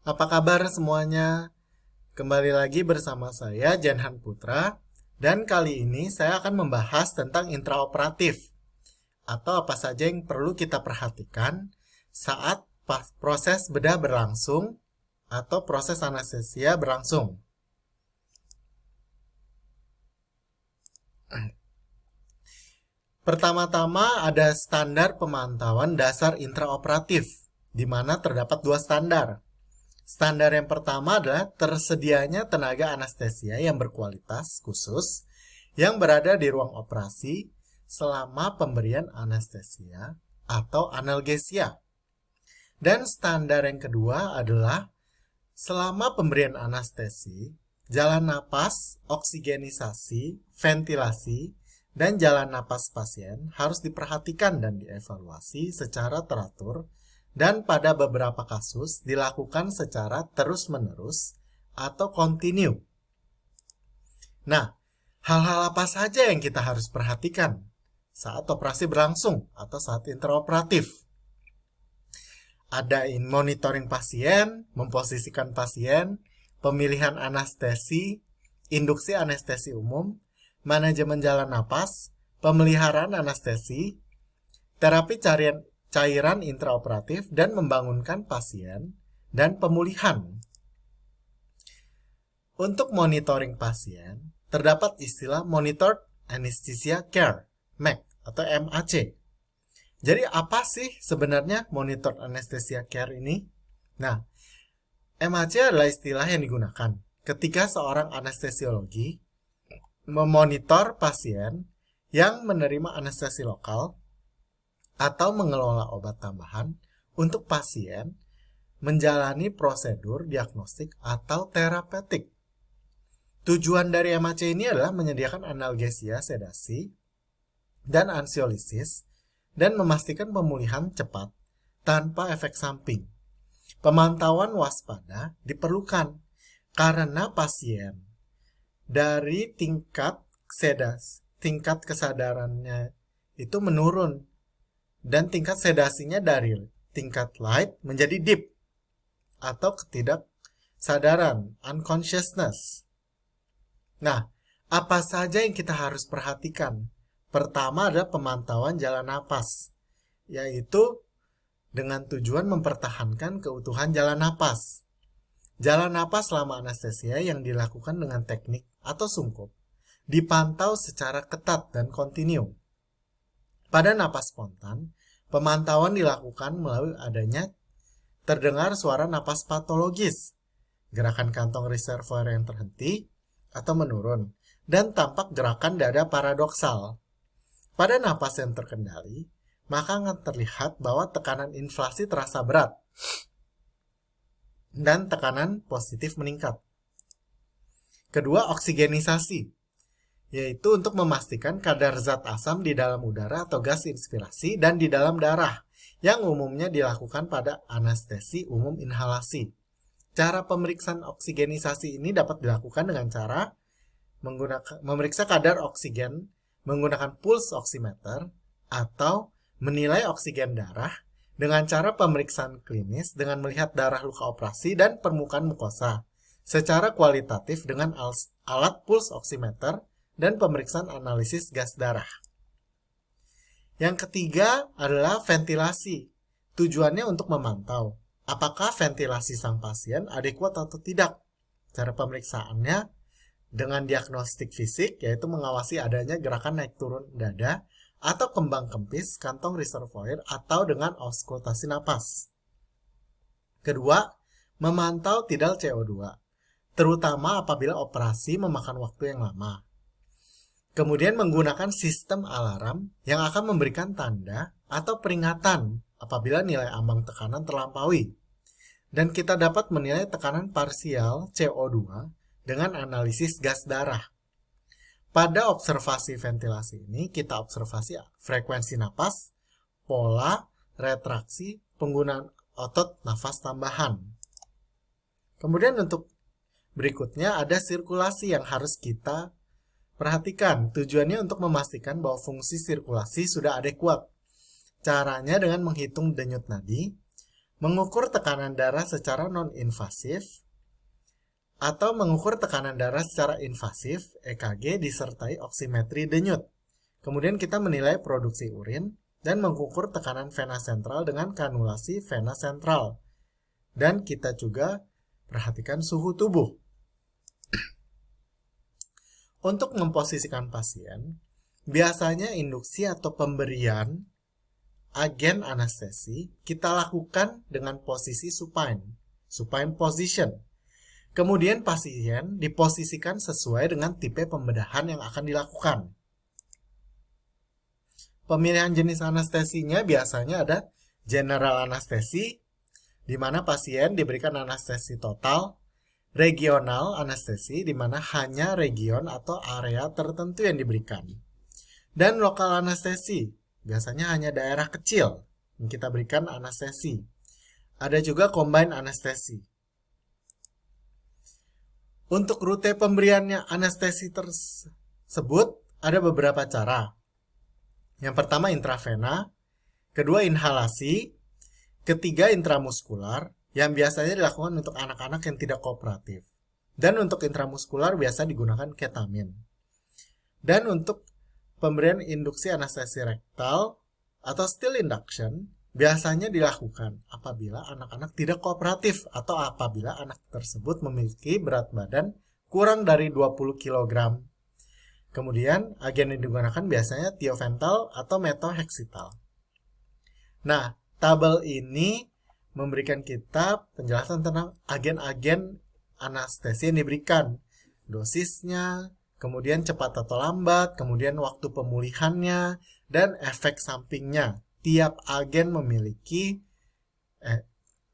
Apa kabar semuanya? Kembali lagi bersama saya Janhan Putra dan kali ini saya akan membahas tentang intraoperatif atau apa saja yang perlu kita perhatikan saat proses bedah berlangsung atau proses anestesia berlangsung. Pertama-tama ada standar pemantauan dasar intraoperatif, di mana terdapat dua standar. Standar yang pertama adalah tersedianya tenaga anestesia yang berkualitas khusus yang berada di ruang operasi selama pemberian anestesia atau analgesia. Dan standar yang kedua adalah selama pemberian anestesi, jalan napas, oksigenisasi, ventilasi, dan jalan napas pasien harus diperhatikan dan dievaluasi secara teratur dan pada beberapa kasus dilakukan secara terus-menerus atau kontinu. Nah, hal-hal apa saja yang kita harus perhatikan saat operasi berlangsung atau saat intraoperatif? Ada monitoring pasien, memposisikan pasien, pemilihan anestesi, induksi anestesi umum, manajemen jalan napas, pemeliharaan anestesi, terapi cairan intraoperatif dan membangunkan pasien, dan pemulihan. Untuk monitoring pasien, terdapat istilah Monitored Anesthesia Care, MAC atau MAC. Jadi apa sih sebenarnya Monitored Anesthesia Care ini? Nah, MAC adalah istilah yang digunakan ketika seorang anestesiologi memonitor pasien yang menerima anestesi lokal atau mengelola obat tambahan untuk pasien menjalani prosedur diagnostik atau terapeutik. Tujuan dari MAC ini adalah menyediakan analgesia, sedasi, dan ansiolisis dan memastikan pemulihan cepat tanpa efek samping. Pemantauan waspada diperlukan karena pasien dari tingkat kesadarannya itu menurun dan tingkat sedasinya dari tingkat light menjadi deep atau ketidaksadaran, unconsciousness. Nah, apa saja yang kita harus perhatikan? Pertama adalah pemantauan jalan napas, yaitu dengan tujuan mempertahankan keutuhan jalan napas. Jalan napas selama anestesia yang dilakukan dengan teknik atau sungkup dipantau secara ketat dan kontinu. Pada napas spontan, pemantauan dilakukan melalui adanya terdengar suara napas patologis, gerakan kantong reservoir yang terhenti atau menurun, dan tampak gerakan dada paradoksal. Pada napas yang terkendali, maka akan terlihat bahwa tekanan inflasi terasa berat dan tekanan positif meningkat. Kedua, oksigenisasi, yaitu untuk memastikan kadar zat asam di dalam udara atau gas inspirasi dan di dalam darah, yang umumnya dilakukan pada anestesi umum inhalasi. Cara pemeriksaan oksigenisasi ini dapat dilakukan dengan cara memeriksa kadar oksigen menggunakan pulse oximeter atau menilai oksigen darah dengan cara pemeriksaan klinis dengan melihat darah luka operasi dan permukaan mukosa secara kualitatif dengan alat pulse oximeter dan pemeriksaan analisis gas darah. Yang ketiga adalah ventilasi. Tujuannya untuk memantau apakah ventilasi sang pasien adekuat atau tidak. Cara pemeriksaannya dengan diagnostik fisik, yaitu mengawasi adanya gerakan naik turun dada atau kembang kempis kantong reservoir atau dengan auskultasi napas. Kedua, memantau tidal CO2, terutama apabila operasi memakan waktu yang lama. Kemudian menggunakan sistem alarm yang akan memberikan tanda atau peringatan apabila nilai ambang tekanan terlampaui. Dan kita dapat menilai tekanan parsial CO2 dengan analisis gas darah. Pada observasi ventilasi ini, kita observasi frekuensi napas, pola, retraksi, penggunaan otot nafas tambahan. Kemudian untuk berikutnya ada sirkulasi yang harus kita perhatikan. Tujuannya untuk memastikan bahwa fungsi sirkulasi sudah adekuat. Caranya dengan menghitung denyut nadi, mengukur tekanan darah secara non-invasif, atau mengukur tekanan darah secara invasif, EKG disertai oksimetri denyut. Kemudian kita menilai produksi urin dan mengukur tekanan vena sentral dengan kanulasi vena sentral. Dan kita juga perhatikan suhu tubuh. Untuk memposisikan pasien, biasanya induksi atau pemberian agen anestesi kita lakukan dengan posisi supine position. Kemudian pasien diposisikan sesuai dengan tipe pembedahan yang akan dilakukan. Pemilihan jenis anestesinya biasanya ada general anestesi, di mana pasien diberikan anestesi total, regional anestesi, di mana hanya region atau area tertentu yang diberikan, dan lokal anestesi, biasanya hanya daerah kecil yang kita berikan anestesi. Ada juga combined anestesi. Untuk rute pemberiannya anestesi tersebut ada beberapa cara. Yang pertama intravena, kedua inhalasi, ketiga intramuskular, yang biasanya dilakukan untuk anak-anak yang tidak kooperatif. Dan untuk intramuskular biasa digunakan ketamin. Dan untuk pemberian induksi anestesi rektal atau still induction biasanya dilakukan apabila anak-anak tidak kooperatif atau apabila anak tersebut memiliki berat badan kurang dari 20 kg. Kemudian agen yang digunakan biasanya tiopental atau methohexital. Nah, tabel ini memberikan kita penjelasan tentang agen-agen anestesi yang diberikan, dosisnya, kemudian cepat atau lambat, kemudian waktu pemulihannya, dan efek sampingnya. Tiap agen memiliki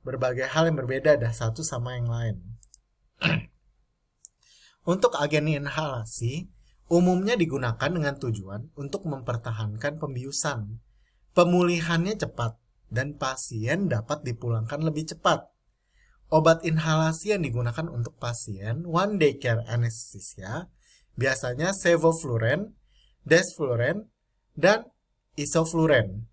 berbagai hal yang berbeda dah satu sama yang lain. Untuk agen inhalasi, umumnya digunakan dengan tujuan untuk mempertahankan pembiusan. Pemulihannya cepat, dan pasien dapat dipulangkan lebih cepat. Obat inhalasi yang digunakan untuk pasien one day care anesthesia biasanya sevofluren, desfluren, dan isofluren.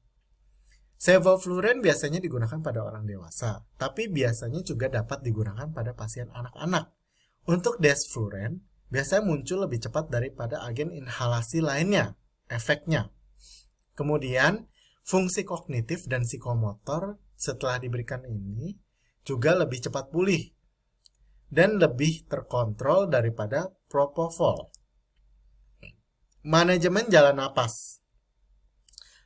Sevofluren biasanya digunakan pada orang dewasa, tapi biasanya juga dapat digunakan pada pasien anak-anak. Untuk desfluren, biasanya muncul lebih cepat daripada agen inhalasi lainnya, efeknya. Kemudian, fungsi kognitif dan psikomotor setelah diberikan ini juga lebih cepat pulih dan lebih terkontrol daripada propofol. Manajemen jalan napas.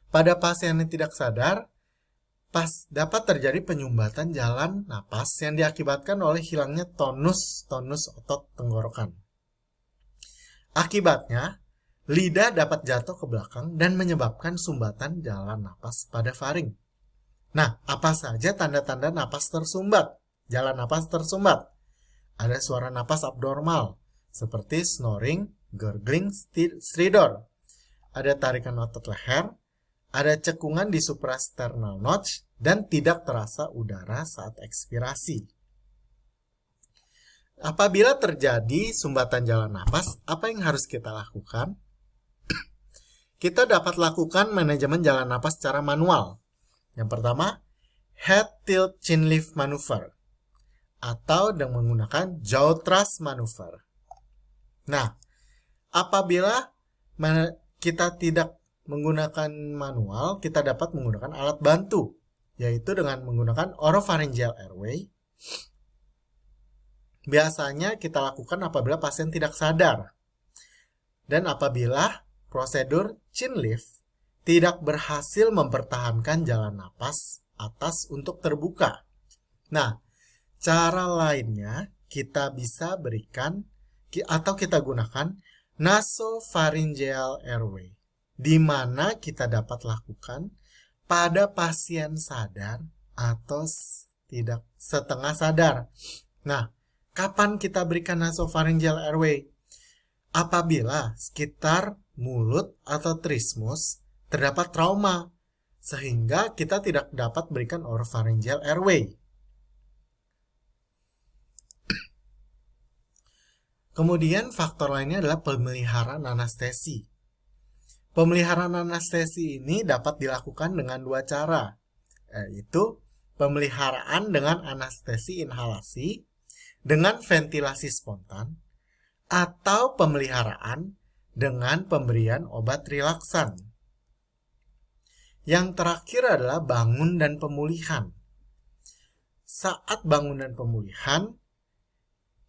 Pada pasien yang tidak sadar, dapat terjadi penyumbatan jalan napas yang diakibatkan oleh hilangnya tonus otot tenggorokan. Akibatnya, lidah dapat jatuh ke belakang dan menyebabkan sumbatan jalan napas pada faring. Nah, apa saja tanda-tanda napas tersumbat? Jalan napas tersumbat. Ada suara napas abnormal, seperti snoring, gurgling, stridor. Ada tarikan otot leher, ada cekungan di suprasternal notch, dan tidak terasa udara saat ekspirasi. Apabila terjadi sumbatan jalan napas, apa yang harus kita lakukan? Kita dapat lakukan manajemen jalan napas secara manual. Yang pertama, head tilt chin lift maneuver, atau dengan menggunakan jaw thrust maneuver. Nah, apabila kita tidak menggunakan manual, kita dapat menggunakan alat bantu, yaitu dengan menggunakan oropharyngeal airway. Biasanya kita lakukan apabila pasien tidak sadar, dan apabila prosedur chin lift tidak berhasil mempertahankan jalan napas atas untuk terbuka. Nah, cara lainnya kita bisa berikan atau kita gunakan nasopharyngeal airway, di mana kita dapat lakukan pada pasien sadar atau tidak setengah sadar. Nah, kapan kita berikan nasopharyngeal airway? Apabila sekitar mulut atau trismus terdapat trauma, sehingga kita tidak dapat berikan oropharyngeal airway. Kemudian faktor lainnya adalah pemeliharaan anestesi. Pemeliharaan anestesi ini dapat dilakukan dengan dua cara, yaitu pemeliharaan dengan anestesi inhalasi dengan ventilasi spontan, atau pemeliharaan dengan pemberian obat relaksan. Yang terakhir adalah bangun dan pemulihan. Saat bangun dan pemulihan,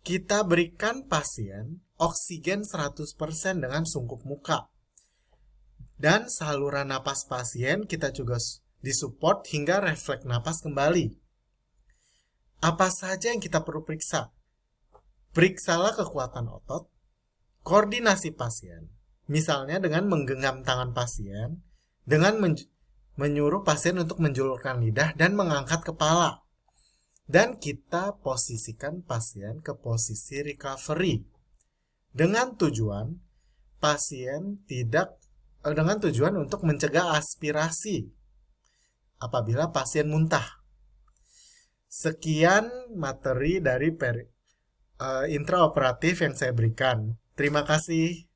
kita berikan pasien oksigen 100% dengan sungkup muka. Dan saluran napas pasien kita juga disupport hingga refleks napas kembali. Apa saja yang kita perlu periksa? Periksalah kekuatan otot, koordinasi pasien, misalnya dengan menggenggam tangan pasien, dengan menyuruh pasien untuk menjulurkan lidah dan mengangkat kepala. Dan kita posisikan pasien ke posisi recovery dengan tujuan untuk mencegah aspirasi apabila pasien muntah. Sekian materi dari intraoperatif yang saya berikan. Terima kasih.